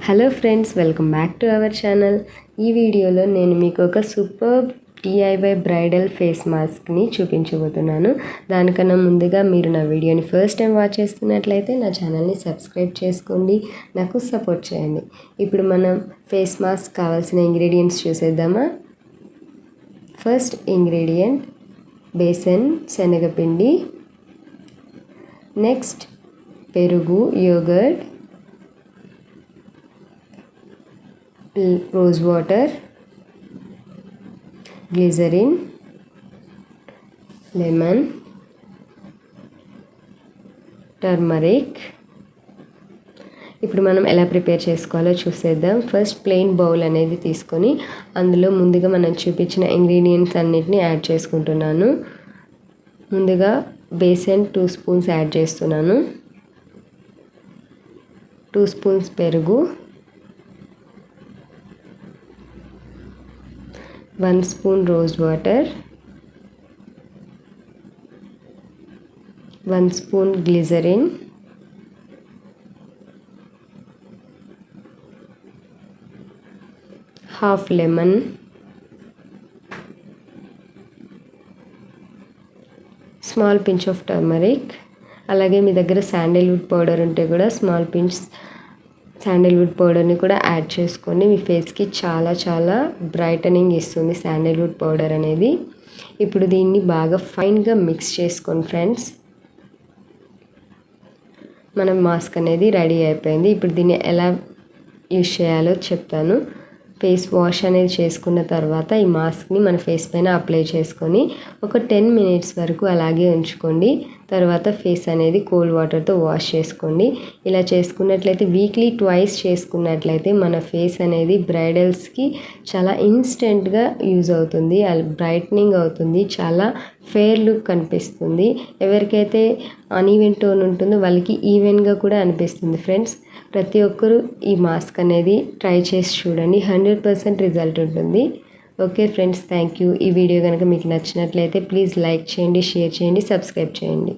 Hello friends, welcome back to our channel. ఈ వీడియోలో నేను మీకు ఒక సూపర్ DIY బ్రైడల్ ఫేస్ మాస్క్ని చూపించబోతున్నాను. దానికన్నా ముందుగా మీరు నా వీడియోని ఫస్ట్ టైం వాచ్ చేస్తున్నట్లయితే నా ఛానల్ని సబ్స్క్రైబ్ చేసుకోండి, నాకు సపోర్ట్ చేయండి. ఇప్పుడు మనం ఫేస్ మాస్క్ కావాల్సిన ఇంగ్రీడియంట్స్ చూసేద్దామా. ఫస్ట్ ఇంగ్రీడియంట్ బేసన్ శనగపిండి, నెక్స్ట్ పెరుగు yoghurt, rose water, glycerin, lemon, turmeric. ఇప్పుడు మనం ఎలా ప్రిపేర్ చేసుకోవాలో చూసేద్దాం. ఫస్ట్ ప్లెయిన్ బౌల్ అనేది తీసుకొని అందులో ముందుగా మనం చూపించిన ఇంగ్రీడియంట్స్ అన్నిటిని యాడ్ చేసుకుంటున్నాను. ముందుగా బేసన్ 2 స్పూన్స్ యాడ్ చేస్తున్నాను, 2 స్పూన్స్ పెరుగు, 1 spoon rose water, 1 spoon glycerin, half lemon, small pinch of turmeric. అలాగే మీ దగ్గర శాండిల్వుడ్ పౌడర్ ఉంటే కూడా స్మాల్ పించ్ శాండిల్వుడ్ పౌడర్ని కూడా యాడ్ చేసుకోండి. మీ ఫేస్కి చాలా చాలా బ్రైటనింగ్ ఇస్తుంది శాండిల్వుడ్ పౌడర్ అనేది. ఇప్పుడు దీన్ని బాగా ఫైన్గా మిక్స్ చేసుకోండి ఫ్రెండ్స్. మన మాస్క్ అనేది రెడీ అయిపోయింది. ఇప్పుడు దీన్ని ఎలా యూజ్ చేయాలో చెప్తాను. ఫేస్ వాష్ అనేది చేసుకున్న తర్వాత ఈ మాస్క్ని మన ఫేస్ పైన అప్లై చేసుకొని ఒక 10 మినిట్స్ వరకు అలాగే ఉంచుకోండి. తర్వాత ఫేస్ అనేది కోల్డ్ వాటర్తో వాష్ చేసుకోండి. ఇలా చేసుకున్నట్లయితే వీక్లీ 2 చేసుకున్నట్లయితే మన ఫేస్ అనేది బ్రైడల్స్కి చాలా ఇన్స్టెంట్గా యూజ్ అవుతుంది, బ్రైట్నింగ్ అవుతుంది, చాలా ఫెయిర్ లుక్ కనిపిస్తుంది. ఎవరికైతే అన్ఈవెన్ టోన్ ఉంటుందో వాళ్ళకి ఈవెన్గా కూడా అనిపిస్తుంది ఫ్రెండ్స్. ప్రతి ఒక్కరూ ఈ మాస్క్ అనేది ట్రై చేసి చూడండి, 100% రిజల్ట్ ఉంటుంది. Okay friends, thank you. ఈ వీడియో కనుక మీకు నచ్చినట్లయితే ప్లీజ్ లైక్ చేయండి, షేర్ చేయండి, సబ్స్క్రైబ్ చేయండి.